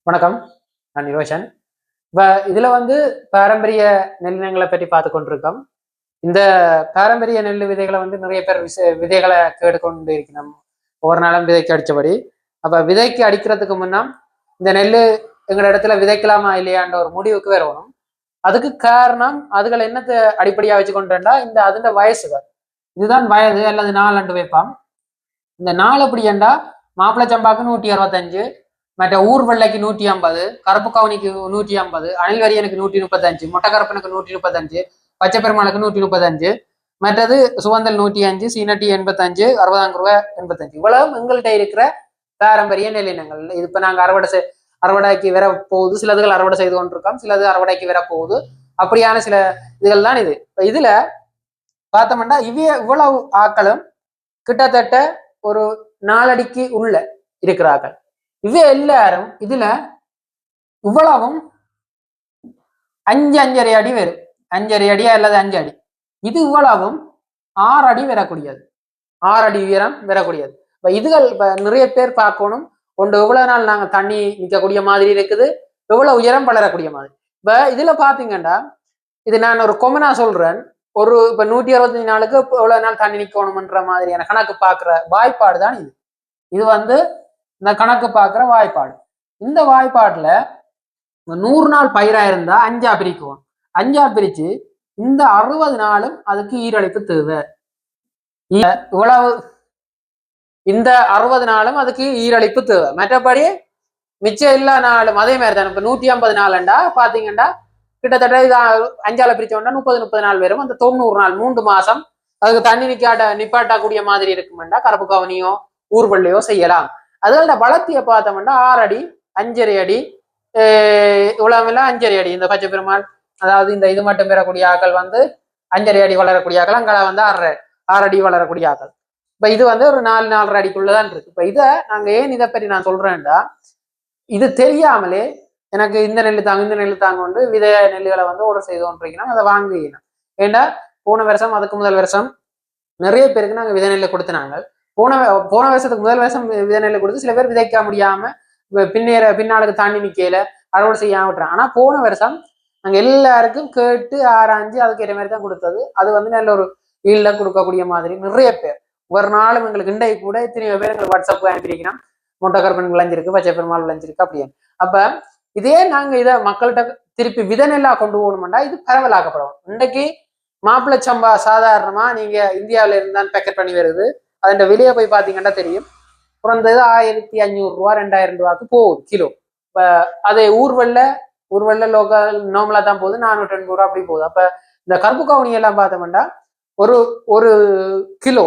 வணக்கம். நான் நிரோஷன். இப்போ இதில் பாரம்பரிய நெல்லினங்களை பற்றி பார்த்து கொண்டிருக்கோம். இந்த பாரம்பரிய நெல் விதைகளை நிறைய பேர் விதைகளை கேட்டுக்கொண்டு இருக்கணும். ஒவ்வொரு நாளும் விதைக்கு அடித்தபடி. அப்போ விதைக்கு அடிக்கிறதுக்கு முன்னால் இந்த நெல் எங்களோட இடத்துல விதைக்கலாமா இல்லையான்ற ஒரு முடிவுக்கு வரணும். அதுக்கு காரணம் அதுகளை என்னத்தை அடிப்படையாக வச்சு கொண்டா இந்த அதுண்ட வயசுகள். இதுதான் வயது அல்லது நாள் அண்டு வைப்பான். இந்த நாள் எப்படி ஏண்டா மாப்பிள்ளை சம்பாக்கு 165, மற்ற ஊர் வெள்ளைக்கு 150, கருப்பு கவுனிக்கு 150, அணில்வரியனுக்கு 135, மொட்டைக்கரப்பனுக்கு 135, பச்சை பெருமாளுக்கு 135, மற்றது சுவந்தல் 105, சீனட்டி 85, 60 ரூபாய் 85. இவ்வளவு எங்கள்கிட்ட இருக்கிற பாரம்பரிய நெல்லினங்கள். இது இப்போ நாங்கள் அறுவடைக்கு வர போகுது. சிலதுகள் அறுவடை செய்து கொண்டிருக்கோம், சிலது அறுவடைக்கு வர போகுது. அப்படியான சில இதுகள் தான் இது. இப்போ இதுல பார்த்தோம்னா இவ்வளவு ஆக்களும் கிட்டத்தட்ட ஒரு 4 அடிக்கு உள்ள இருக்கிறார்கள். எல்லாரும் இதுல இவ்வளவும் 5-5.5 அடி வரும். 5.5 அடியா அல்லது 5 அடி. இது இவ்வளவும் 6 அடி வரக்கூடியது. 6 அடி உயரம் வரக்கூடியது. இப்ப இதுகள் நிறைய பேர் பார்க்கணும். ஒன்று எவ்வளவு நாள் நாங்க தண்ணி நிற்கக்கூடிய மாதிரி இருக்குது, எவ்வளவு உயரம் வளரக்கூடிய மாதிரி. இப்ப இதுல பாத்தீங்கன்னா இது நான் ஒரு கொமனா சொல்றேன். ஒரு இப்ப 165 நாளுக்கு எவ்வளவு நாள் தண்ணி நிற்கணும்ன்ற மாதிரியான கணக்கு பார்க்கிற வாய்ப்பாடு தான் இது. இது இந்த கணக்கு பார்க்குற வாய்ப்பாடு. இந்த வாய்ப்பாடுல 100 நாள் பயிரா இருந்தா 5ஆ பிரிக்குவோம். 5ஆ பிரிச்சு இந்த 60 நாளும் அதுக்கு ஈரழிப்பு தேவை. இவ்வளவு இந்த 60 நாளும் அதுக்கு ஈரழிப்பு தேவை. மற்றபடி மிச்சம் எல்லா நாளும் அதே மாதிரி தான். இப்ப 150 நாள்ண்டா பாத்தீங்கன்னா கிட்டத்தட்ட 5ஆல பிரிச்சோம்னா 30 நாள் வரும். அந்த 90 நாள் 3 மாசம் அதுக்கு தண்ணி நிப்பாட்டக்கூடிய மாதிரி இருக்குமெண்டா கருப்பு கவனியோ ஊர்வல்லையோ செய்யலாம். அதோட வளர்த்திய பார்த்தோம்னா 6 அடி 5.5 அடி இவ்வளவுலாம் 5.5 அடி. இந்த பச்சை பெருமாள் அதாவது இந்த இது மட்டும் பெறக்கூடிய ஆக்கள் 5.5 அடி வளரக்கூடிய ஆக்கள், அங்கே 6 அடி வளரக்கூடிய ஆக்கள். இப்ப இது ஒரு 4-4.5 அடிக்குள்ளதான் இருக்கு. இப்ப இதை நாங்க ஏன் இதை பற்றி நான் சொல்றேன்டா, இது தெரியாமலே எனக்கு இந்த நெல் தாங்க விதை நெல்லுகளை ஆர்டர் செய்து கொண்டிருக்கணும், அதை வாங்கிக்கணும். ஏண்டா போன வருஷம் அதுக்கு முதல் வருஷம் நிறைய பேருக்கு நாங்கள் விதை நெல்லை கொடுத்தினாங்க. போன வருஷத்துக்கு முதல் வருஷம் விதை நெல்லை கொடுத்து சில பேர் விதைக்க முடியாம பின்னாளுக்கு தாண்டி நிக்கையில அறுவடை செய்யாம விட்டுறாங்க. ஆனா போன வருஷம் நாங்க எல்லாருக்கும் கேட்டு ஆராய்ஞ்சு அதுக்கேற்ற மாதிரி தான் கொடுத்தது. அது நல்ல ஒரு ஈல்ல கொடுக்கக்கூடிய மாதிரி நிறைய பேர் ஒரு நாளும் எங்களுக்கு இண்டை கூட இத்தனை பேர் எங்களுக்கு வாட்ஸ்அப் அனுப்பியிருக்கிறோம். மொட்டைக்கருப்பன் விளைஞ்சிருக்கு, பச்சை பெருமாள் விளைஞ்சிருக்கு அப்படின்னு. அப்ப இதே நாங்க இதை மக்கள்கிட்ட திருப்பி விதை நெல்லா கொண்டு போகணும்னா இது பரவலாக்கப்படும். இன்றைக்கு மாப்பிள்ளை சம்பா சாதாரணமா நீங்க இந்தியாவில இருந்தால் பேக்கெட் பண்ணி வருது. அதோட விலையை போய் பாத்தீங்கன்னா தெரியும். குறைந்தது 1500 ரூபா 2000 ரூபாய்க்கு போகுது கிலோ. இப்ப அதே ஊர்வெல்ல லோக்கல் நார்மலா தான் போகுது, 480 ரூபா அப்படி போகுது. அப்ப இந்த கருப்பு கவுனி எல்லாம் பார்த்தோம்னா ஒரு கிலோ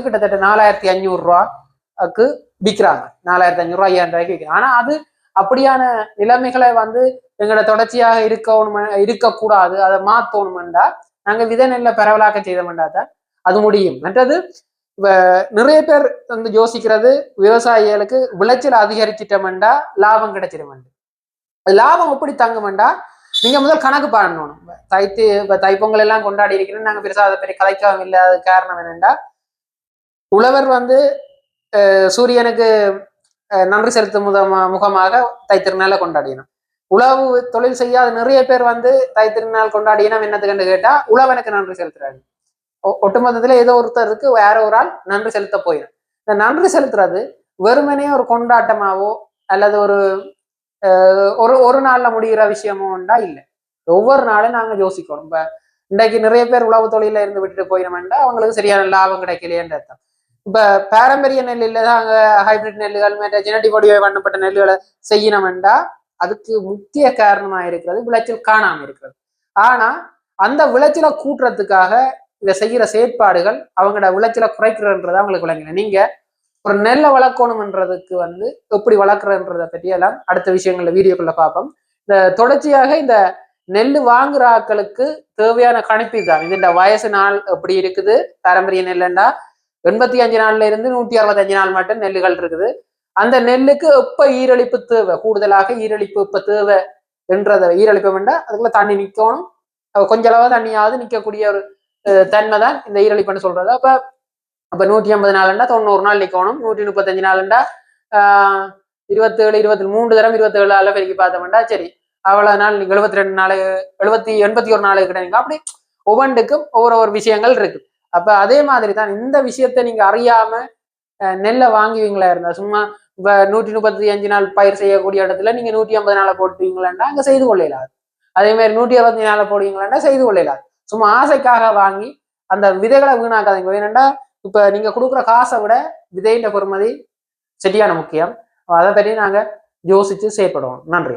கிட்டத்தட்ட 4500 ரூபாய்க்கு விற்கிறாங்க. 4500 ரூபாய் 5000 ரூபாய்க்கு விற்கிறாங்க. ஆனா அது அப்படியான நிலைமைகளை எங்களோட தொடர்ச்சியாக இருக்கக்கூடாது, அதை மாத்தணும்டா நாங்க விதை நெல்ல பரவலாக்க செய்தோம்டா தான் அது முடியும். மற்றது நிறைய பேர் யோசிக்கிறது விவசாயிகளுக்கு விளைச்சல் அதிகரிச்சிட்டோம்டா லாபம் கிடைச்சிடும். லாபம் எப்படி தங்குமெண்டா நீங்க முதல் கணக்கு பண்ணணும். தைப்பொங்கல் எல்லாம் கொண்டாடி இருக்கிறேன்னு நாங்க பெருசா அதை பற்றி கலைக்கவும் இல்லை. அது காரணம் என்னென்றா உழவர் சூரியனுக்கு நன்றி செலுத்தும் முகமாக தைத்திருநாளை கொண்டாடினோம். உழவு தொழில் செய்யாத நிறைய பேர் தைத்திருநாள் கொண்டாடினோம் என்னத்துக்கு கேட்டா உழவனுக்கு நன்றி செலுத்துறாரு. ஒட்டுமொத்தத்துல ஏதோ ஒருத்தருக்கு வேற ஒரு ஆள் நன்றி செலுத்த போயிடும். இந்த நன்றி செலுத்துறது வெறுமனே ஒரு கொண்டாட்டமாவோ அல்லது ஒரு நாள்ல முடிகிற விஷயமோண்டா இல்லை. ஒவ்வொரு நாளும் நாங்க யோசிக்கணும். இப்ப இன்றைக்கு நிறைய பேர் உழவு தொழில இருந்து விட்டுட்டு போயிடமெண்டா அவங்களுக்கு சரியான லாபம் கிடைக்கலையேன்ற அர்த்தம். இப்ப பாரம்பரிய நெல்லில் தான் அங்க ஹைபிரிட் நெல்லுகள் ஜெனட்டிக் வடிவ பண்ணப்பட்ட நெல்லுகளை செய்யணும்டா அதுக்கு முக்கிய காரணமா இருக்கிறது விளைச்சல் காணாம இருக்கிறது. ஆனா அந்த விளைச்சலை கூட்டுறதுக்காக இதை செய்யற செயற்பாடுகள் அவங்களோட விளைச்சலை குறைக்கிறன்றதை அவங்களுக்கு விளங்கல. நீங்க ஒரு நெல்லை வளர்க்கணும்ன்றதுக்கு எப்படி வளர்க்குறன்றதை பற்றி எல்லாம் அடுத்த விஷயங்கள்ல வீடியோக்குள்ள பார்ப்போம். இந்த தொடர்ச்சியாக இந்த நெல் வாங்குற ஆட்களுக்கு தேவையான கணிப்பு தான். இது இந்த வயசு நாள் எப்படி இருக்குது. பாரம்பரிய நெல்லுண்டா 85 நாள்ல இருந்து 165 நாள் மட்டும் நெல்லுகள் இருக்குது. அந்த நெல்லுக்கு எப்ப ஈரழிப்பு தேவை, கூடுதலாக ஈரழிப்பு எப்ப தேவை என்றதை ஈரழிப்பு வேண்டா அதுக்குள்ள தண்ணி நிற்கணும். கொஞ்ச அளவு தண்ணியாவது நிற்கக்கூடிய ஒரு தன்மை தான் இந்த ஈரழிப்புன்னு சொல்றது. அப்ப 150 நாள்ண்டா 90 நாள் நிற்கணும். 135 நாள்ண்டா 27 23 தரம் 27 ஆள பெருக்கி பார்த்தோம்னா சரி அவ்வளவு நாள் நீங்க 72 நாள் 81 நாள் கிடைங்க அப்படி ஒவ்வொன்றுக்கும் ஒவ்வொரு விஷயங்கள் இருக்கு. அப்ப அதே மாதிரி தான் இந்த விஷயத்த நீங்க அறியாம நெல்லை வாங்குவீங்களா இருந்தா சும்மா இப்ப 135 நாள் பயிர் செய்யக்கூடிய இடத்துல நீங்க 150 நாளை போட்டுவீங்களாண்டா அங்க செய்து கொள்ளலாது. அதே மாதிரி 165 நாளை போடுவீங்களாண்டா செய்து கொள்ளலாது. சும்மா ஆசைக்காக வாங்கி அந்த விதைகளை வீணாக்காதீங்க. வேணுண்டா இப்ப நீங்க கொடுக்குற காசை விட விதையில பொறுமதி சரியான முக்கியம். அதை பற்றி நாங்க யோசிச்சு செயற்படுவோம். நன்றி.